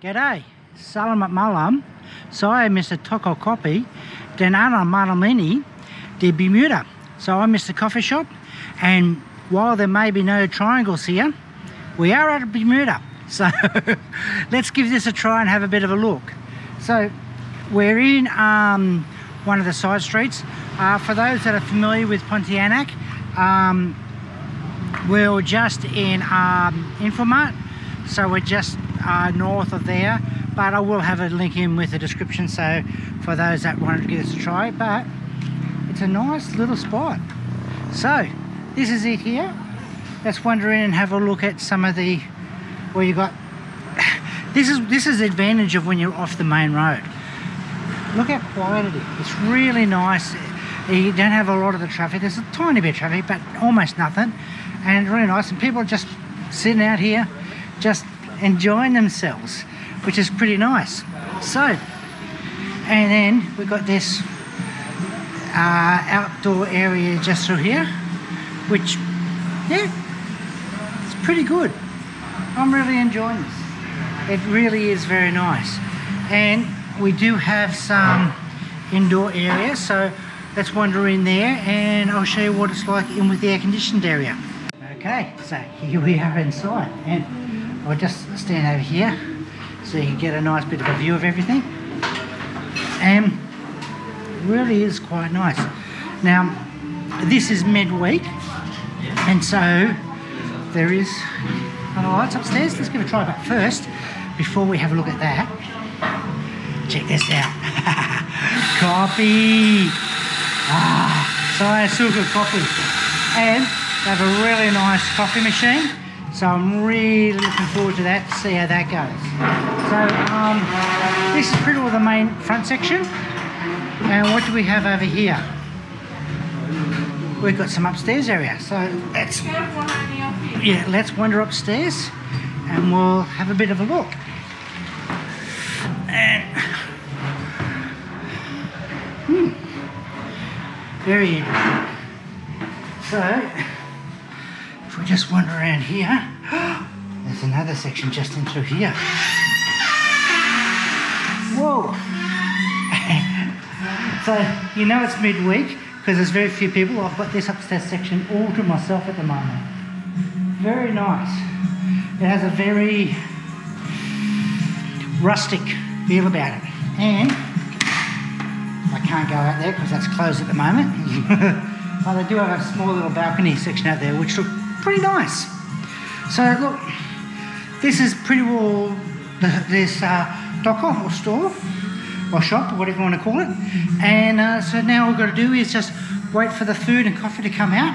G'day, selamat malam. Saya Mr Toko Kopi dan ana malam ini di Bermuda. So I'm Mr Coffee Shop, and while there may be no triangles here, we are at Bermuda. So let's give this a try and have a bit of a look. So we're in one of the side streets. For those that are familiar with Pontianak, we're just in Infomart, so we're just north of there, but I will have a link in with the description, so for those that wanted to give this a try. But it's a nice little spot. So this is it here. Let's wander in and have a look at some of the where you got this is the advantage of when you're off the main road. Look how quiet it is. It's really nice. You don't have a lot of the traffic. There's a tiny bit of traffic, but almost nothing, and it's really nice, and people are just sitting out here just enjoying themselves, which is pretty nice. So, and then we've got this outdoor area just through here, which, yeah, it's pretty good. I'm really enjoying this. It really is very nice. And we do have some indoor areas, so let's wander in there and I'll show you what it's like in with the air-conditioned area. Okay, so here we are inside, and I'll just stand over here so you can get a nice bit of a view of everything. And really is quite nice. Now, this is midweek, and so there is lights upstairs. Let's give it a try, but first, before we have a look at that, check this out. Coffee. Toko Kopi. And they have a really nice coffee machine, so I'm really looking forward to that, to see how that goes. So this is pretty well the main front section. And what do we have over here? We've got some upstairs area, so let's wander upstairs and we'll have a bit of a look. And very interesting. So if we just wander around here, there's another section just in through here. Whoa! So you know it's midweek because there's very few people. I've got this upstairs section all to myself at the moment. Very nice. It has a very rustic feel about it. And I can't go out there because that's closed at the moment. But they do have a small little balcony section out there which looks pretty nice. So look, this is pretty well this docker or store or shop, or whatever you want to call it. And so now all we've got to do is just wait for the food and coffee to come out,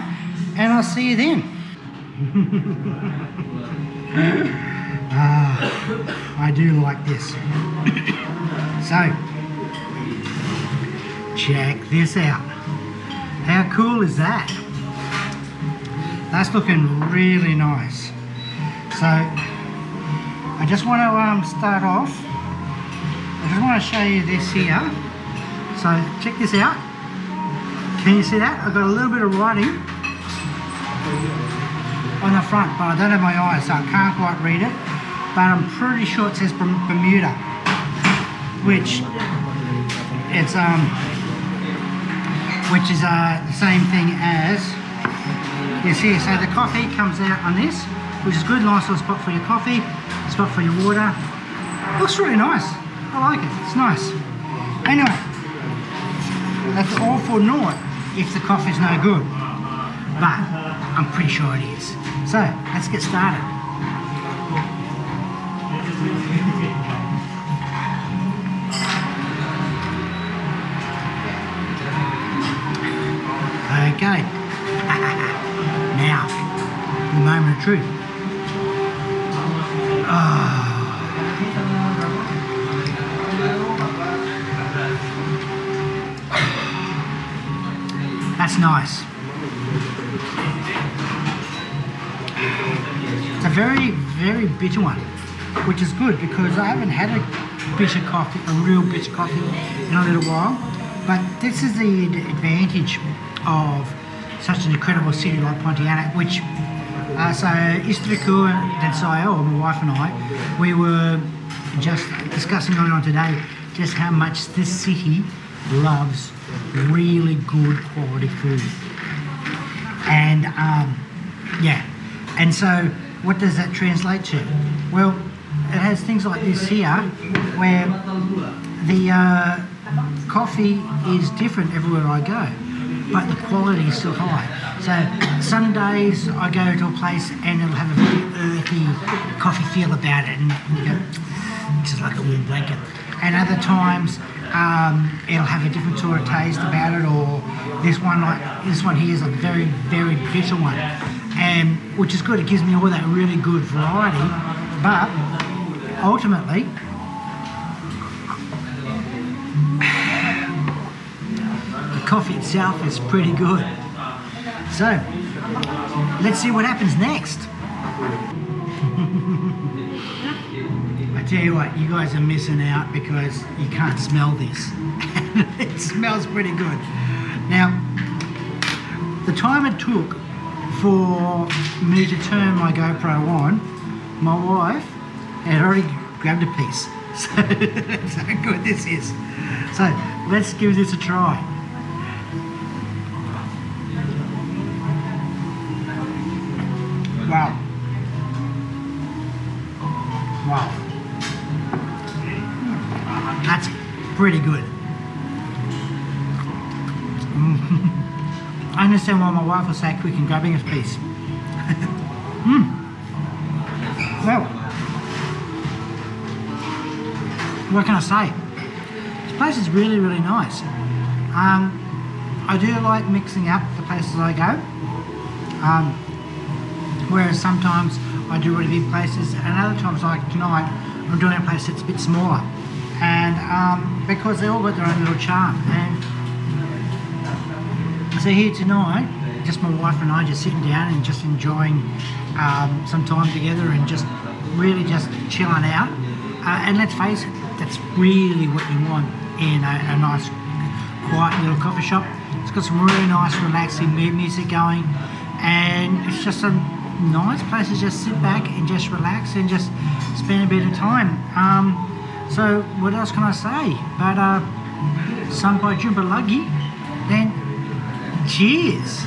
and I'll see you then. I do like this. So, check this out. How cool is that? That's looking really nice. So, I just want to start off. I just want to show you this here. So check this out. Can you see that? I've got a little bit of writing on the front, but I don't have my eyes, so I can't quite read it. But I'm pretty sure it says Bermuda, which is the same thing as this here. So the coffee comes out on this, which is good. Nice little spot for your coffee, spot for your water. Looks really nice. I like it, it's nice. Anyway, that's all for naught if the coffee's no good, but I'm pretty sure it is. So, let's get started. Okay, now, the moment of truth. That's nice. It's a very, very bitter one, which is good because I haven't had a bitter coffee, a real bitter coffee in a little while. But this is the advantage of such an incredible city like Pontianak, which so Istriku and Saya, or my wife and I, we were just discussing on today just how much this city loves really good quality food. And yeah, and so what does that translate to? Well, it has things like this here where the coffee is different everywhere I go, but the quality is still high. So some days I go to a place and it'll have a very earthy coffee feel about it, and you go, just like a warm blanket. And other times it'll have a different sort of taste about it, or this one here is a very, very bitter one, and which is good. It gives me all that really good variety, but ultimately the coffee itself is pretty good. So let's see what happens next. I tell you what, you guys are missing out because you can't smell this. It smells pretty good. Now, the time it took for me to turn my GoPro on, my wife had already grabbed a piece. So that's how good this is. So let's give this a try. Wow. Wow. That's pretty good. I understand why my wife was so quick in grabbing a piece. Well, what can I say? This place is really, really nice. I do like mixing up the places I go. Whereas sometimes I do really big places, and other times, like tonight, I'm doing a place that's a bit smaller. And because they all got their own little charm. And so here tonight, just my wife and I just sitting down and just enjoying some time together and just really just chilling out. And let's face it, that's really what you want in a nice, quiet little coffee shop. It's got some really nice, relaxing mood music going, and it's just a nice place to just sit back and just relax and just spend a bit of time. So what else can I say? But Sampai jumpa lagi, then cheers.